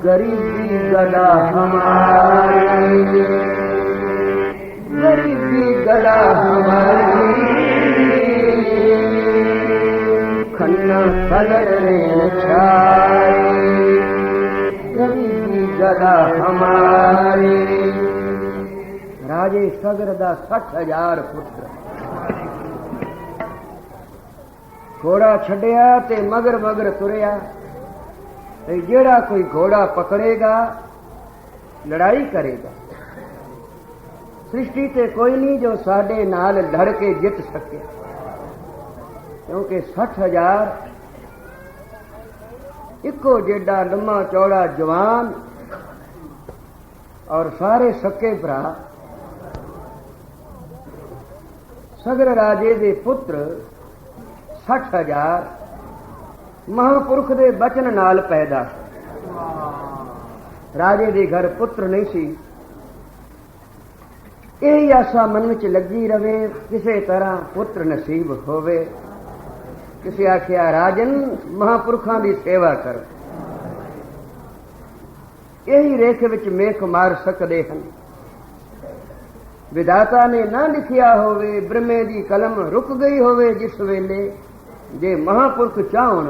गरीबी गला हमारी, गरीबी गला हमारी, खन्ना सगर छाई, गरीबी गला हमारी। राजे सगर दा 60,000 पुत्र, घोड़ा छड़िया ते मगर मगर तुरिया। जेड़ा कोई घोड़ा पकड़ेगा लड़ाई करेगा। सृष्टि ते कोई नहीं जो साडे नाल लड़ के जित सके, क्योंकि 60,000 इको जेडा लम्मा चौड़ा जवान और सारे सके भरा। सगर राजे दे पुत्र 60,000 महापुरुष दे बचन नाल पैदा। राजे दे घर पुत्र नहीं सी, यही आशा मन विच लगी रवे किसी तरह पुत्र नसीब होवे। किसी आख्या राजन महापुरुषां दी सेवा कर, यही रेख विच मेख मार सकदे हन। विधाता ने ना लिखिया होवे, ब्रह्मे दी कलम रुक गई होवे जिस वेले, जे महापुरुष चाहण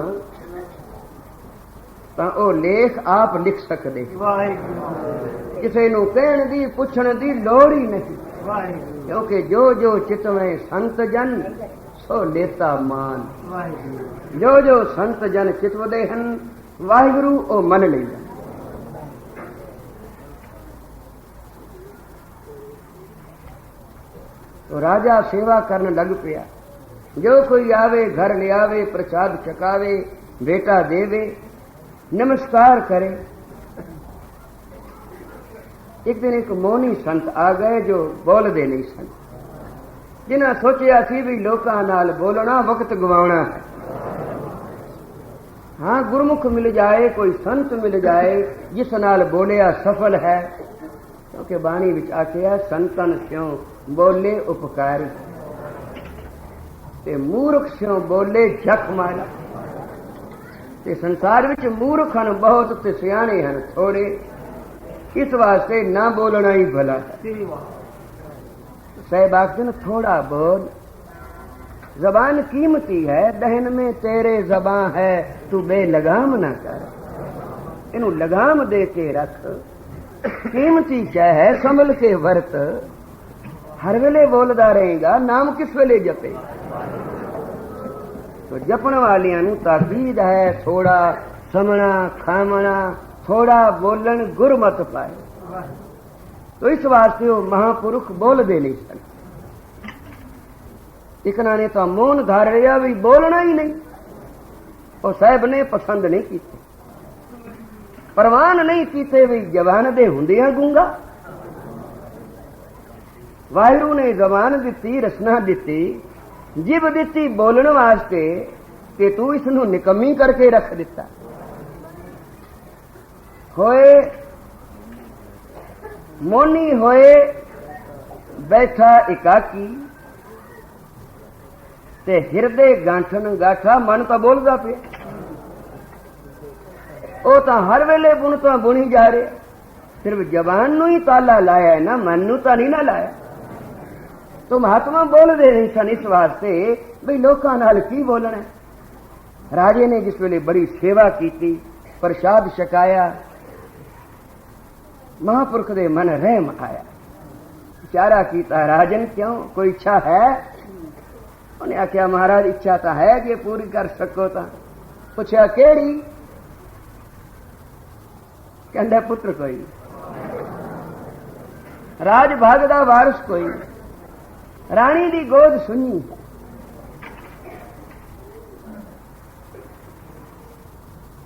तां ओ लेख आप लिख सकदे। किसी नूं कहण दी पुछण दी लोड़ ही नहीं, क्योंकि जो जो चितवें संत जन सो लेता मान। जो जो संत जन चितवदे हन वाहिगुरु ओ मन लैंदा। तो राजा सेवा करन लग पिया। जो कोई आवे घर ले आवे, प्रसाद चकावे, बेटा देवे, नमस्कार करे। एक दिन एक मौनी संत आ गए जो बोलदे नहीं सन, जिन्हें सोचिया सी भी लोकां नाल बोलना वक्त गवाउणा है। हाँ, गुरमुख मिल जाए, कोई संत मिल जाए जिस नाल बोलिया सफल है, क्योंकि बाणी विच आखिया संतन स्यों बोले उपकारी ते मूर्ख स्यों बोले जख मारी। ते संसार विच मूर्ख हन बहुत ते सियाणे हन थोड़े, इस वास्ते ना बोलना ही भला है। सहबाग थोड़ा बोल, जबान कीमती है, दहन में तेरे जबान है, तू बेलगाम ना कर। इनू लगाम दे के रख, कीमती क्या है संभल के वर्त। हर वेले बोलदा रहेगा, नाम किस वेले जपेगा। तो जपण वालियां नू ताकीद है, थोड़ा समना खामना, थोड़ा बोलन गुर मत पाए। तो इस वास्ते वो महापुरुष बोल दे नहीं सन। इकना ने तो मौन धार लिया भी बोलना ही नहीं। और साहब ने पसंद नहीं की, परवान नहीं कीते भी जवान दे हुंदियां गूंगा। वाहिगुरु ने जबान दिती, रसना दिती, जिब दिती बोलने वास्ते, कि तू इसनू निकम्मी करके रख दिता। होए मोनी होए बैठा एकाकी, ते हिरदे गांठन गाठा, मन तो बोलदा पे। ओ तो हर वेले बुन तो बुनी जा रहे, सिर्फ जबान नूं ही ताला लाया है ना, मन नूं तां नहीं ना लाया। तो महात्मा बोलते नहीं सन इस वास्ते बई लोकां नाल की बोलना है। राजे ने जिस वेले बड़ी सेवा की, प्रसाद छकाया, महापुरख दे मन रहम आया। विचारा कीता, राजन क्यों, कोई इच्छा है? उन्हें आख्या महाराज इच्छा तो है जे पूरी कर सको। तो पूछा केड़ी? कहंदा पुत्र कोई, राज भाग दा वारिस कोई, रानी दी गोद सुनी।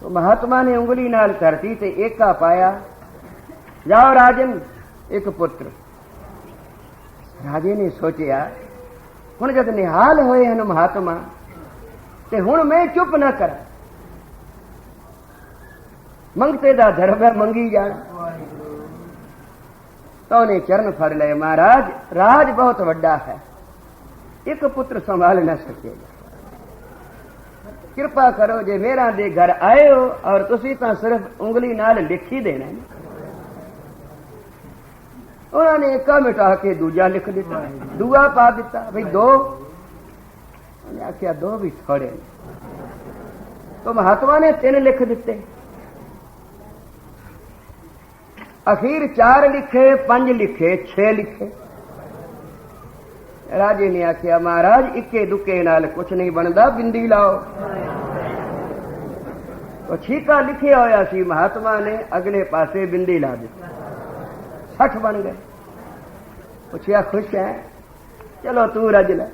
तो महात्मा ने उंगली नाल धरती ते एका पाया, जाओ राजन एक पुत्र। राजे ने सोचिया हुण जद निहाल होए हन महात्मा ते हुण मैं चुप ना करा, मंगते दा धर्म है मंगी जाना। तो उन्हें चरण फड़ ले, महाराज राज बहुत वड्डा है, एक पुत्र संभाल न सकेगा, कृपा करो जे मेरा दे घर आए हो और तुसी तां सिर्फ उंगली नाल लिख ही देना है। उन्होंने एका मिटा के दूजा लिख दिता, दूआ पा दिता, भाई दो। उन्हें आख्या दो भी थोड़े। तो महात्मा ने 3 लिख दिते, अखीर 4 लिखे, 5 लिखे, 6 लिखे। राजे ने आख्या महाराज इक्के दुक्के नाल कुछ नहीं बनता, बिंदी लाओ। तो छीका लिखे होया सी, महात्मा ने अगले पासे बिंदी ला दी, 60 बन गए। पूछया खुश है? चलो तू रज ले,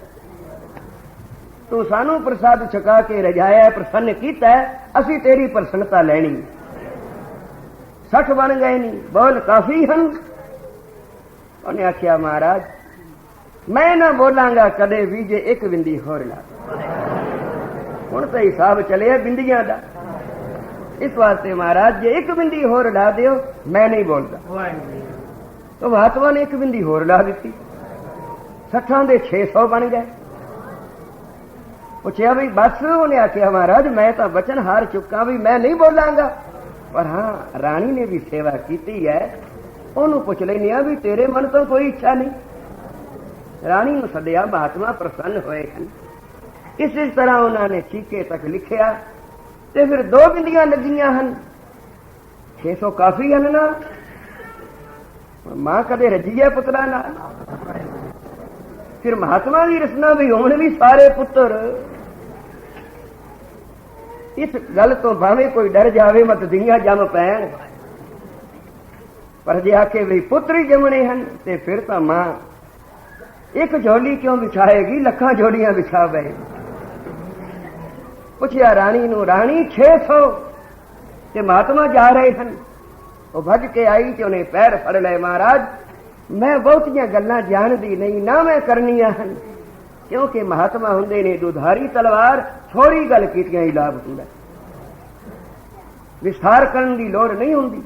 तू सानू प्रसाद छका के रजाया, प्रसन्न कीता है, असी तेरी प्रसन्नता लेनी। 60 बन गए नहीं, बोल काफी हन? उन्हें आख्या महाराज मैं ना बोलांगा कदे भी जे एक बिंदी होर ला। हुण तो हिसाब चले बिंदियां दा, इस वास्ते महाराज जे एक बिंदी होर ला दियो मैं नहीं बोलता। तो महात्मा ने एक बिंदी होर ला दी, 60 दे 600 बन गए। पूछया भाई बस? उन्हें आख्या महाराज मैं तो वचन हार चुका भी मैं नहीं बोलांगा, पर हाँ रानी ने भी सेवा की है, ओनू पुछ लेनी भी तेरे मन तो कोई इच्छा नहीं। रानी नूं सद्या, महात्मा प्रसन्न होए हैं। इस तरह उन्होंने चीके तक लिखिया ते फिर 2 बिंदियां लगियां हन। 600 काफी हन ना, मां कदे रजी है पुत्रा ना। फिर महात्मा की रचना भी होने भी सारे पुत्र। इस गल तो भावे कोई डर जावे मत दियां जम पैण, पर जे आखे भी पुत्र ही जमने हैं ते फिर तो मां एक झोली क्यों बिछाएगी, लखां झोलियां बिछा बहे। पूछया रानी नूं, रानी 600 ते महात्मा जा रहे हैं। वो भज के आई ते उन्हें पैर फड़ ले, महाराज मैं बहुतियां गल्लां जानदी नहीं ना मैं करनियां हन, क्योंकि महात्मा हुंदे ने दुधारी तलवार, थोड़ी गल कीतियां ही लाभ हुंदा, विस्तार करन दी लोड़ नहीं हुंदी।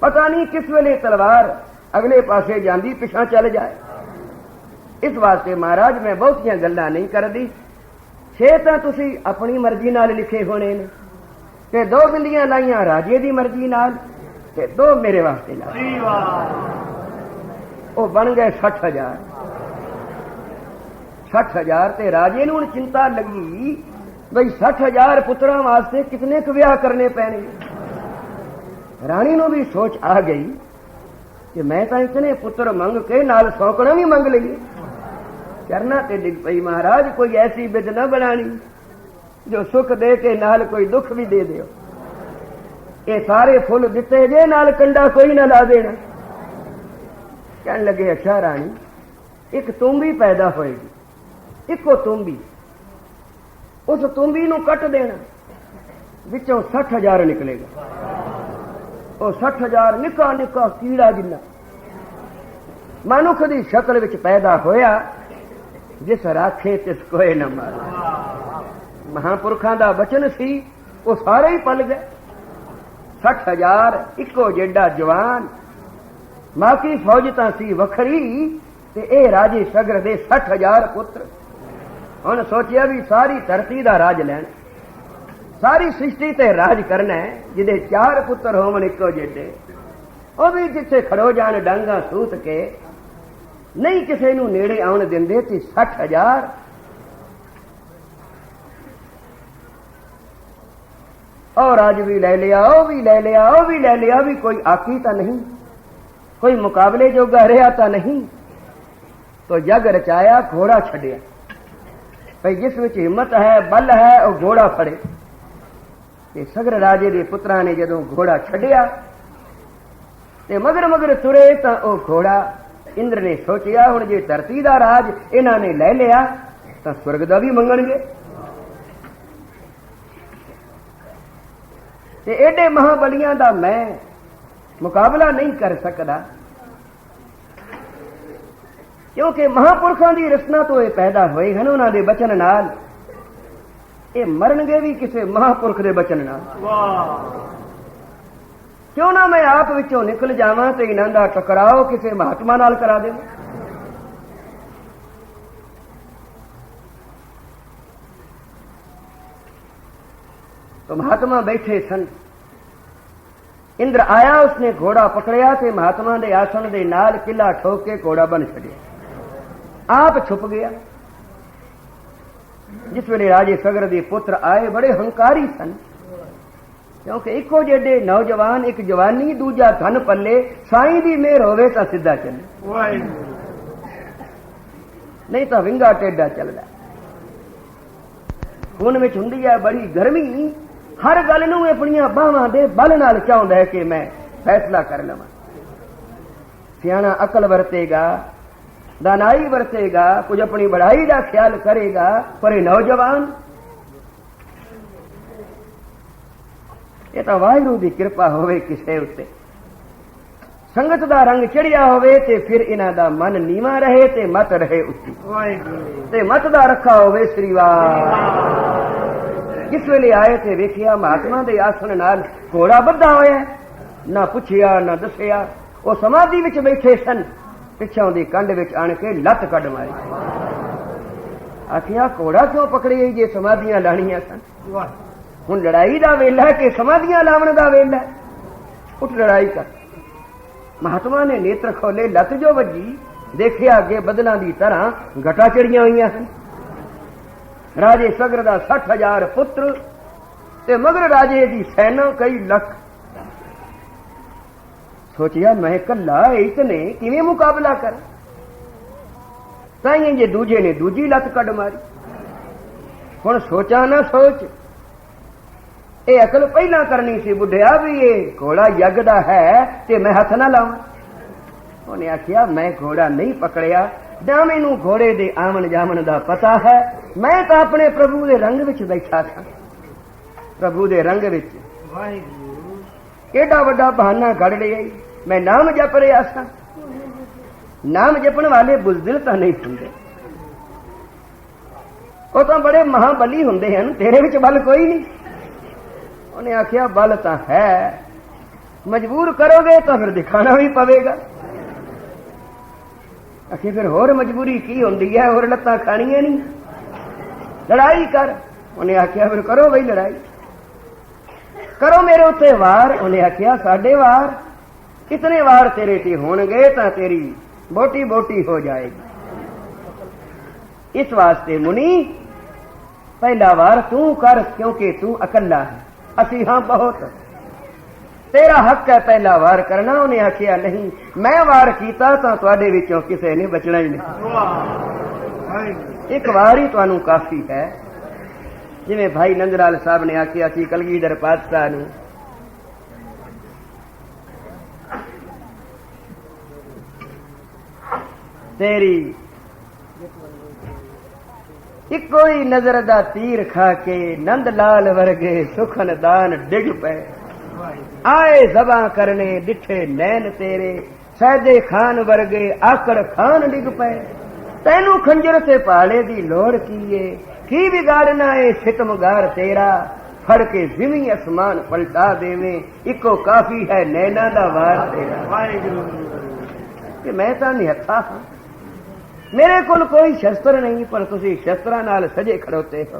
पता नहीं किस वेले तलवार अगले पासे जांदी पिछा चल जाए। इस वास्ते महाराज मैं बहुतियां गल्लां नहीं करदी। 6 तां तुसी अपनी मर्जी नाल लिखे होने ने ते 2 बिंदियां लाइयां राजे दी मर्जी नाल ते 2 मेरे वास्ते लाइयां, वो बन गए 60,000। 60,000 ते राजे नूं चिंता लगी बई 60,000 पुत्रां वास्ते कितने क विआह करने पैने। रानी नूं भी सोच आ गई कि मैं तो इतने पुत्र मंग के नाल सौकड़ा भी मंग लईए। करना ते डिग पई, महाराज कोई ऐसी बिद न बनानी जो सुख दे के नाल कोई दुख भी दे दियो। ये सारे फुल दिते जे नाल कंडा कोई ना ला देना। कहने लगे अच्छा रानी, एक तुम्बी पैदा होएगी, इको तुम्बी, उस तुम्बी नूं कट देना, विचों 60,000 निकलेगा। वो 60,000 निका निका कीड़ा जिन्ना मनुख की शक्ल विच पैदा होया, जिस राखे तिस कोई न मारे। महापुरखों का वचन सी, वो सारे ही पल गए। 60,000 इको जेडा जवान, मां की फौज तां सी वखरी ते ए राजे सगर दे 60,000 पुत्र। हुण सोचिया भी सारी धरती दा राज लैना, सारी सृष्टि ते राज करना है, जिदे 4 पुत्र होवन इको जेडे। ਉਹ ਵੀ ਜਿੱਥੇ ਖੜੋ ਜਾਣ ਡਾਂਗਾ ਸੂਤ ਕੇ, ਨਹੀਂ ਕਿਸੇ ਨੂੰ ਨੇੜੇ ਆਉਣ ਦਿੰਦੇ ਤੇ 60,000 और आज भी ले लिया, वो भी ले लिया, वो भी ले लिया, भी कोई आकी तो नहीं, कोई मुकाबले जोगा रहा तो नहीं। तो जग रचाया घोड़ा छड़िया, भाई जिस विच हिम्मत है बल है वो घोड़ा फड़े। ते सगर राजे दे पुत्रा ने जदों घोड़ा छड़िया ते मगर मगर तुरे तो वो घोड़ा इंद्र ने सोचिया हुण जे धरती दा राज इन्हां ने ले लिया तो स्वर्ग दा भी मंगणगे। ते एडे महाबलियां दा मैं मुकाबला नहीं कर सकदा, क्योंकि महापुरखों की रचना तो ये पैदा होए हैं उन्हां दे बचन नाल, ये मरनगे भी किसी महापुरख दे बचन नाल। क्यों ना मैं आप विचों निकल जावां ते इन्हां दा टकराओ किसी महात्मा नाल करा देवां। तो महात्मा बैठे सन, इंद्र आया, उसने घोड़ा पकड़िया ते महात्मा दे आसन दे नाल किला ठोक के घोड़ा बन छड़िया, आप छुप गया। जिस वेले राजे सगर दे पुत्र आए बड़े हंकारी सन, क्योंकि इको जेडे नौजवान, एक जवानी दूजा धन पल्ले, साईं दी मेहर होवे तां सीधा चले, नहीं तो विंगा टेढ़ा चलदा। खून विच हुंदी है बड़ी गर्मी, हर गल नूं अपनियां बाहां दे बल नाल चाहुंदा है कि मैं फैसला कर लवां। सियाणा अकल वरतेगा, दानाई वरतेगा, कुछ अपनी बढ़ाई का ख्याल करेगा, पर नौजवान ये तो वाहिगुरू दी कृपा होवे किसे उत्ते, संगत दा रंग चढ़िया होवे ते फिर इन्हां दा मन नीवा रहे ते मत रहे उच्ची, ते मत दा रखा होवे श्रीवार। जिस वेले आए थे वेखिया महात्मा दे आसन नाल घोड़ा बद्धा होया, ना पुछिया ना दसिया, वो समाधि विच बैठे सन। पिछों दी कंड विच आण के लत कढ मारी, आखिया घोड़ा क्यों पकड़िए जे समाधियां लाणियां सन, हुण लड़ाई दा वेला है कि समाधियां लावण दा वेला है, उठ लड़ाई कर। महात्मा ने नेत्र खोले, लत जो वजी देखिया अगे बदलां दी तरह घटा चढ़ियां हुईयां सन। राजे सगर दा 60,000 पुत्र ते मगर राजे दी सेना कई लख। सोचिया मैं कला इतने किवें मुकाबला कर, ताइए जे दूजे ने दूजी लत कड मारी। हुण सोचा ना सोच, ये अकल पहला करनी सी बुढ़िया भी ये घोड़ा यगदा है ते मैं हथ ना लावां। उन्हें आखिया मैं घोड़ा नहीं पकड़िया, ना मैनू घोड़े दे आमन जामन दा पता है, मैं तो अपने प्रभु दे रंग विच बैठा था, प्रभु दे रंग विच केडा वड्डा बहाना गढ़ लिया। मैं नाम जप रहा था, नाम जपण वाले बुज़दिल तो नहीं हुंदे, वो तो बड़े महाबली हुंदे हैं, तेरे विच बल कोई नहीं। उन्हें आखिया बल तो है, मजबूर करोगे तो फिर दिखाना भी पवेगा। आखिर फिर होर मजबूरी की होंदी है, होर लत्तां खाणियां नहीं, लड़ाई कर। उन्हें आखिया फिर करो बई लड़ाई, करो मेरे उत्ते वार। उन्हें आखिया साडे वार, कितने वार तेरे ते होणगे तां तेरी बोटी बोटी हो जाएगी। इस वास्ते मुनि पहला वार तू कर, क्योंकि तू अकला है, असी हां बहुत, तेरा हक है पहला वार करना। उन्हें आखिया नहीं, मैं वार कीता तां तुहाडे विचों किसे ने बचना ही नहीं, एक वार ही तुहानू काफी है। जिवें भाई नंदलाल साहब ने आखिया सी कलगीधर पातशाह नूं, तेरी इको ही नजर दा तीर खा के नंद लाल वर्गे सुखन दान डिग पे, आए जबा करने डिठे नैन तेरे, सैदे खान वर्गे आकड़ खान डिग पे। तैनू खंजर से पाले दी लोड़ की बिगाड़ना है सितमगार तेरा, फड़ के जिमी आसमान पलटा देवे, इको काफी है नैना दा वार तेरा। कि मैं तो निहत्था हाँ, मेरे कोल कोई शस्त्र नहीं, पर तुसी शस्त्रां नाल सजे खड़ोते हो।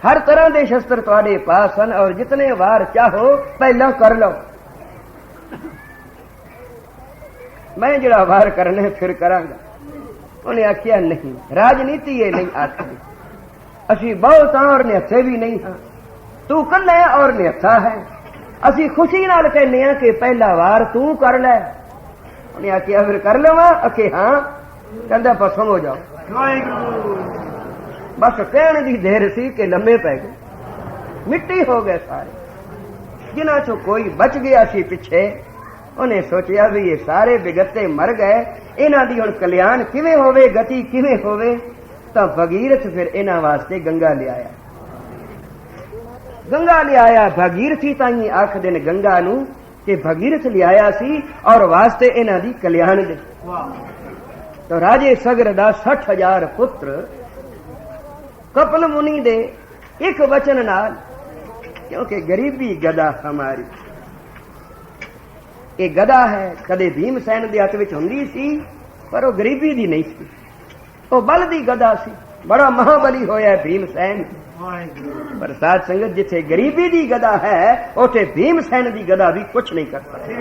हर तरह के शस्त्र तुहाडे पास हैं, और जितने वार चाहो पहला कर लो। मैं जड़ा वार करने फिर करांगा। उन्हें आख्या नहीं, राजनीति ये नहीं आखदी, असी बहुत हाँ और निहत्थे भी नहीं हाँ, तू कल्ला है और निहत्था है, असी खुशी नाल कहने हैं कि पहला वार तू कर ले। उन्हें आख्या फिर कर लवा? अखे हाँ। कहंदा पसम हो जाओ। बस कहने की देर सी कि लम्बे पै गए, मिट्टी हो गए सारे। जिन्हां चों कोई बच गया सी पिछे, उन्हें सोचा भी ये सारे बिगते मर गए, इन्हां दी हुण कल्याण किवें होवे, गति किवें होवे। तां भगीरथ फिर इन्हां वास्ते गंगा लियाया। गंगा लियाया भगीरथी ताई आखदे ने गंगा नूं कि भगीरथ लियाया सी और वास्ते इन्हां दी कल्याण दे। तो राजे सगर दा 60,000 पुत्र कपिल मुनि दे एक वचन नाल, क्योंकि गरीबी गदा हमारी, ये गदा है कदे भीमसैन दे हथ विच हुंदी सी, पर वो गरीबी दी नहीं सी, वो बल दी गदा सी। बड़ा महाबली होया भीमसैन, पर साध संगत जिथे गरीबी दी गदा है उथे भीमसैन दी गदा भी कुछ नहीं कर सकती।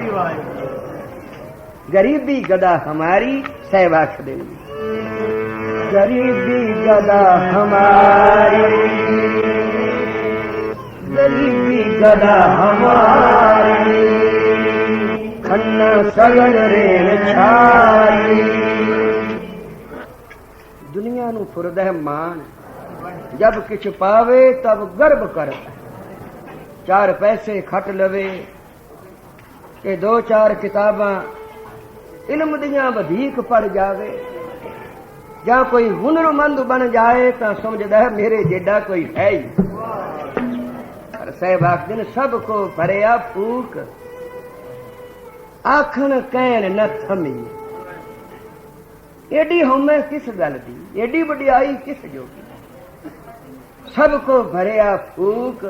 गरीबी गदा हमारी सहवाख देंगी, गरीबी गदा हमारी, गरीबी गदा हमारी, खन्ना सगन रेण छाई। दुनिया नू फुरदा है मान, जब किछ पावे तब गर्व करता, 4 पैसे खट लवे कि 2-4 किताबां इल्म दियां वधीक पढ़ जावे, या कोई हुनरमंद बन जाए तो समझदा है मेरे जेडा कोई है ही। पर सहवाग दिन सबको भरिया फूक, आखन कहन न थमी। एडी होमे किस गल दी, एडी वडियाई किस जोगी। सबको भरिया फूक,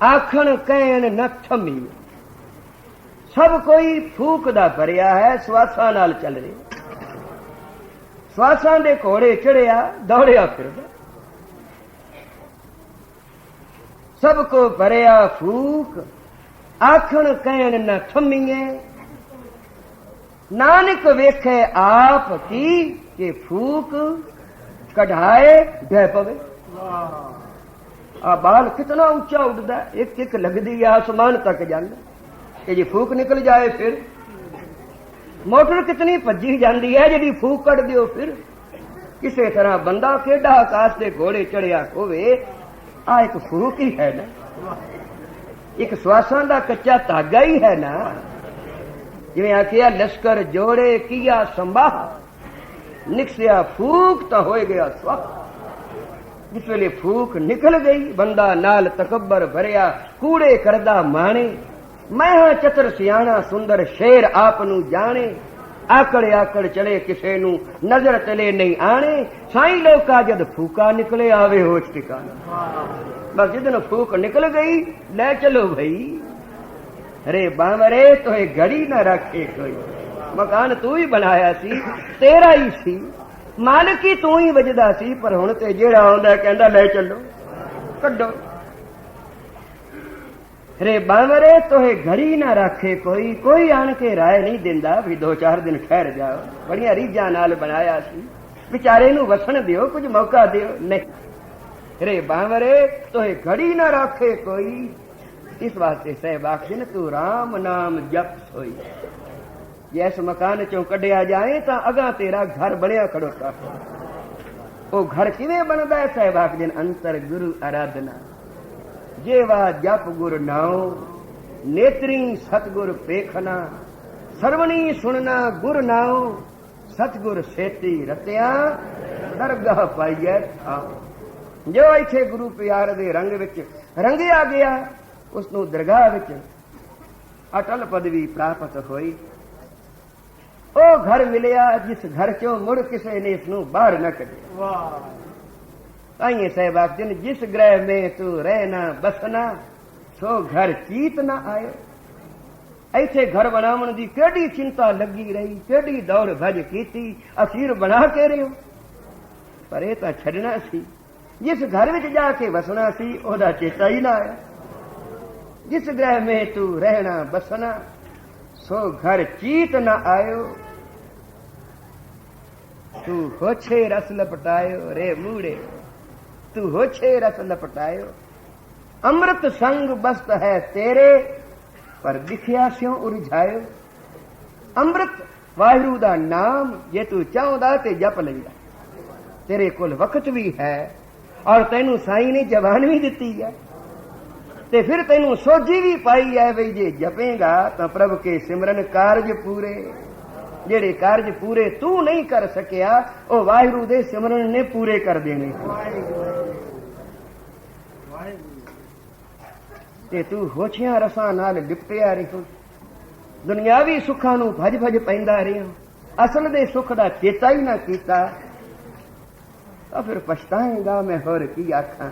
आखन कहन न थमी। सब कोई फूक दा भरिया है, श्वासां नाल चल रहे, श्वासां दे घोड़े चढ़िया दौड़िया फिरदा। सबको भरिया फूक, आखन कहन न थमीए। नानक वेखे आप की के फूक कढ़ाए ढह पवे। आ बाल कितना ऊंचा उड़दा, एक एक लगदी आसमान तक जांदा, कि जी फूक निकल जाए फिर। मोटर कितनी भज्जी जाती है जी फूक कट दियो फिर। किसी तरह बंदा केडा आकाश के घोड़े चढ़िया होवे, आ एक फूक ही है ना, एक श्वासां दा कच्चा धागा ही है ना। जिवें आखिया लश्कर जोड़े किया संभाह, निकसिया फूक तो हो गया स्वाह। जिस वेले फूक निकल गई, बंदा नाल तकबर भरिया कूड़े करदा माने। मैं हाँ चतर सियाणा सुंदर शेर आप नू जाने, आकड़ आकड़ चले किसे नू नजर चले नहीं आने। साईं लोका जद फूका निकले आवे होश ठिकाना। बस जिदन फूक निकल गई ले चलो भाई। अरे बावरे तो घड़ी न रखे कोई, मकान तू ही बनाया सी, तेरा ही सी, मालिक ही तू ही वजदा सी, पर हुण ते जेड़ा आउंदा कहंदा ले चलो कड्डो। रे बावरे तो घड़ी ना रखे कोई, कोई आन के राय नहीं दिंदा भी 2-4 दिन ठहर जाओ। बड़िया रीझां नाल बनाया सी, बेचारे नू वसन दियो, कुछ मौका दियो। नहीं रे बावरे तो घड़ी ना रखे कोई, इस वास्ते सहवाग दिन तू राम नाम जप सोई। जैस मकान चों कढ़िया जाए तो अगा तेरा घर बनया खड़ोता। वो घर किवें बनदा है? सहवाग दिन अंतर गुरु आराधना। जेवा जप गुर नाओ, नेत्री सतगुर पेखना, सरवणी सुनना गुर नाओ, सतगुर सेती रतिया दरगाह पाइए थाओ। जो इथे गुरु प्यार दे रंग विच रंगिया गया, उसनू दरगाह विच अटल पदवी प्राप्त होई। ओ घर मिलिया जिस घर चों मुड़ किसे ने इसनू बाहर न कढिया। आइए सहवाग दिन जिस ग्रह में तू रहना बसना, सो घर चीत ना आयो। ऐसे घर बनावन दी केड़ी चिंता लगी रही, केड़ी दौड़ भज कीती, असीर बना के रहे हो, पर ये तो छड़ना सी। जिस घर विच जाके वसना सी ओदा चेता ही ना आया। जिस ग्रह में तू रहना बसना, सो घर चीत न आयो, तू होछे रस लपटायो रे मूड़े, तू होछे रस लपटायो। अमृत संग बस्त है तेरे, पर दिखिया स्यों उलझायो। अमृत वाहिगुरू दा नाम जे तू चाहदा ते जप लैंदा, तेरे कोल वक्त भी है और तेनू साईं ने जबान भी दिती है, ते फिर तेनू सोझी भी पाई है बई जे जपेगा तो प्रभु के सिमरन कारज पूरे। जेड़े कारज पूरे तू नहीं कर सकिया ओ वाहिगुरू दे सिमरन ने पूरे कर देने। ते तू होछियां रसां नाल लिपटिया रही, दुनियावी सुखां नूं भज भज पैंदा रहिया, असल दे सुख दा चेता ही ना कीता, तो फिर पछताएगा मैं होर की आखां।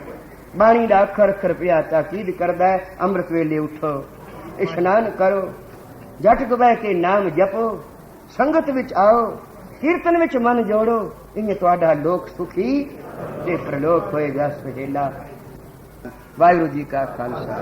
बाणी दा अखर अखर पिया ताकीद करदा है, अमृत वेले उठो, इशनान करो, जट बह के नाम जपो, संगत विच आओ, कीर्तन विच मन जोड़ो, इन्हें तुहाडा लोक सुखी ते प्रलोक होएगा सुहेला। वाहिगुरू जी का खालसा।